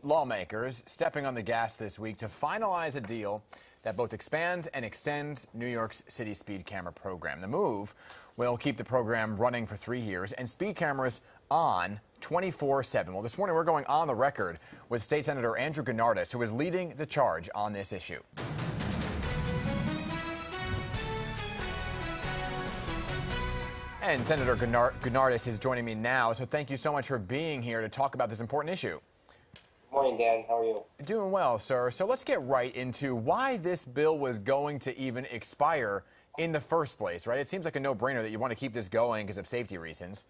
lawmakers stepping on the gas this week to finalize a deal that both expands and extends New York's city speed camera program. The move will keep the program running for 3 years and speed cameras on 24/7. Well, this morning we're going on the record with State Senator Andrew Gounardes, who is leading the charge on this issue. And Senator Gounardes is joining me now, so thank you so much for being here to talk about this important issue. Good morning, Dan. How are you? Doing well, sir. So let's get right into why this bill was going to even expire in the first place, right? It seems like a no-brainer that you want to keep this going because of safety reasons.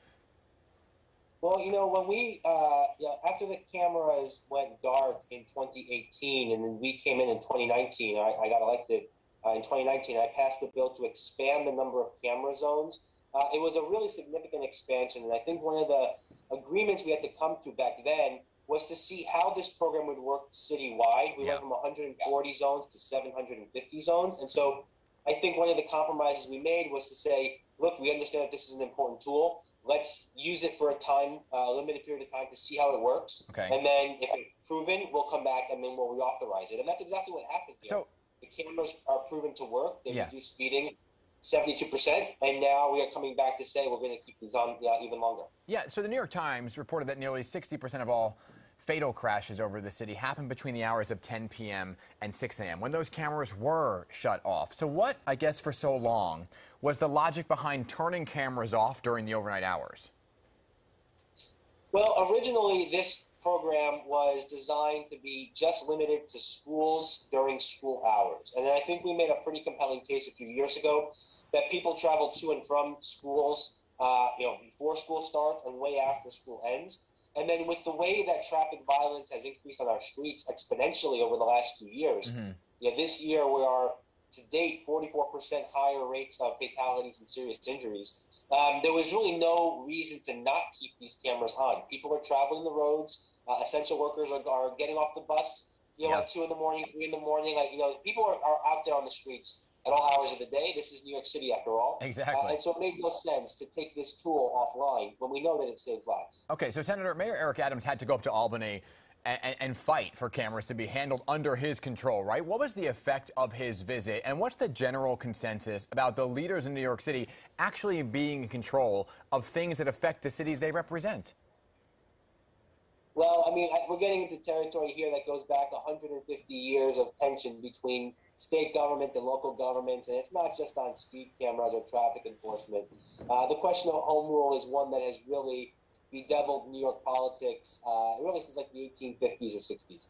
Well, when we, after the cameras went dark in 2018 and then we came in 2019, I got elected in 2019, I passed the bill to expand the number of camera zones. It was a really significant expansion, and I think one of the agreements we had to come to back then was to see how this program would work citywide. We went from 140 zones to 750 zones, and so I think one of the compromises we made was to say, look, we understand that this is an important tool. Let's use it for a limited period of time to see how it works. Okay. And then if it's proven, we'll come back and then we'll reauthorize it. And that's exactly what happened here. So the cameras are proven to work. They reduce speeding 72%, and now we are coming back to say we're going to keep these on even longer. Yeah, so the New York Times reported that nearly 60% of all fatal crashes over the city happened between the hours of 10 p.m. and 6 a.m. when those cameras were shut off. So what, I guess for so long, was the logic behind turning cameras off during the overnight hours? Well, originally this program was designed to be just limited to schools during school hours. And I think we made a pretty compelling case a few years ago that people travel to and from schools, before school starts and way after school ends. And then with the way that traffic violence has increased on our streets exponentially over the last few years, this year we are to date 44% higher rates of fatalities and serious injuries. There was really no reason to not keep these cameras on. People are traveling the roads. Essential workers are getting off the bus, at 2 in the morning, 3 in the morning. People are out there on the streets at all hours of the day. This is New York City, after all. Exactly. And so it made no sense to take this tool offline when we know that it saves lives. Okay, so Mayor Eric Adams had to go up to Albany and fight for cameras to be handled under his control, right? What was the effect of his visit, and what's the general consensus about the leaders in New York City actually being in control of things that affect the cities they represent? Well, we're getting into territory here that goes back 150 years of tension between state government and local governments, and it's not just on speed cameras or traffic enforcement. The question of home rule is one that has really bedeviled New York politics really since like the 1850s or 60s.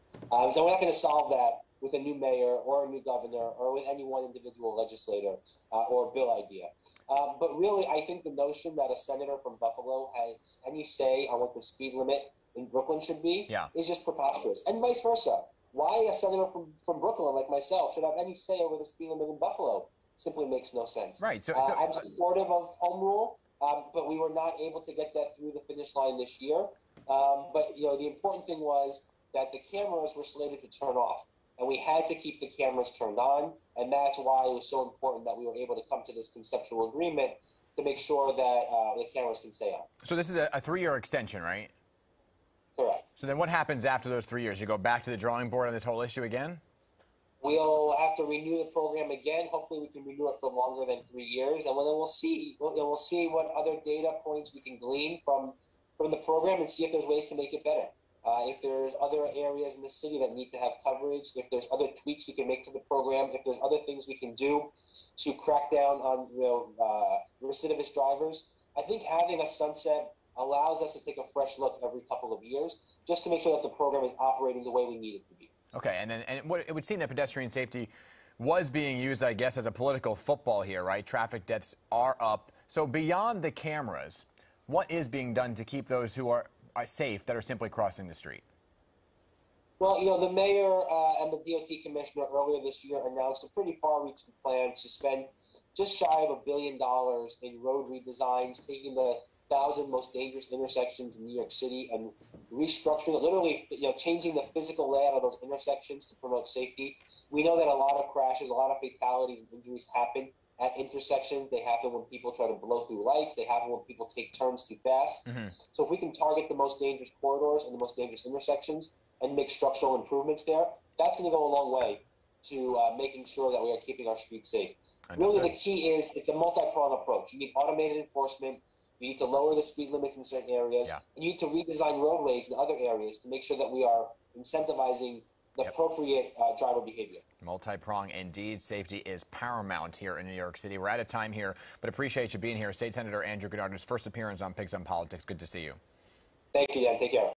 So we're not going to solve that with a new mayor or a new governor or with any one individual legislator or bill idea. But really, I think the notion that a senator from Buffalo has any say on what the speed limit in Brooklyn should be is just preposterous, and vice versa. Why a senator from Brooklyn like myself should have any say over the speed limit in Buffalo simply makes no sense. Right. So I'm supportive of home rule, but we were not able to get that through the finish line this year. But the important thing was that the cameras were slated to turn off, and we had to keep the cameras turned on, and that's why it was so important that we were able to come to this conceptual agreement to make sure that the cameras can stay on. So this is a 3-year extension, right? Correct. So then what happens after those 3 years? You go back to the drawing board on this whole issue again? We'll have to renew the program again. Hopefully we can renew it for longer than 3 years. And then we'll see what other data points we can glean from the program and see if there's ways to make it better. If there's other areas in the city that need to have coverage, if there's other tweaks we can make to the program, if there's other things we can do to crack down on recidivist drivers. I think having a sunset allows us to take a fresh look every couple of years just to make sure that the program is operating the way we need it to be. Okay, and it would seem that pedestrian safety was being used, I guess, as a political football here, right? Traffic deaths are up. So beyond the cameras, what is being done to keep those who are safe that are simply crossing the street? Well, the mayor and the DOT commissioner earlier this year announced a pretty far-reaching plan to spend just shy of $1 billion in road redesigns, taking the 1,000 most dangerous intersections in New York City and restructuring it, literally, changing the physical layout of those intersections to promote safety. We know that a lot of crashes, a lot of fatalities and injuries happen at intersections. They happen when people try to blow through lights. They happen when people take turns too fast. So if we can target the most dangerous corridors and the most dangerous intersections and make structural improvements there, that's going to go a long way to making sure that we are keeping our streets safe. Really, the key is it's a multi-pronged approach. You need automated enforcement. You need to lower the speed limits in certain areas. And you need to redesign roadways in other areas to make sure that we are incentivizing the appropriate driver behavior. Multi-pronged indeed. Safety is paramount here in New York City. We're out of time here, but appreciate you being here. State Senator Andrew Gounardes, first appearance on Pigs on Politics. Good to see you. Thank you, Dan. Take care.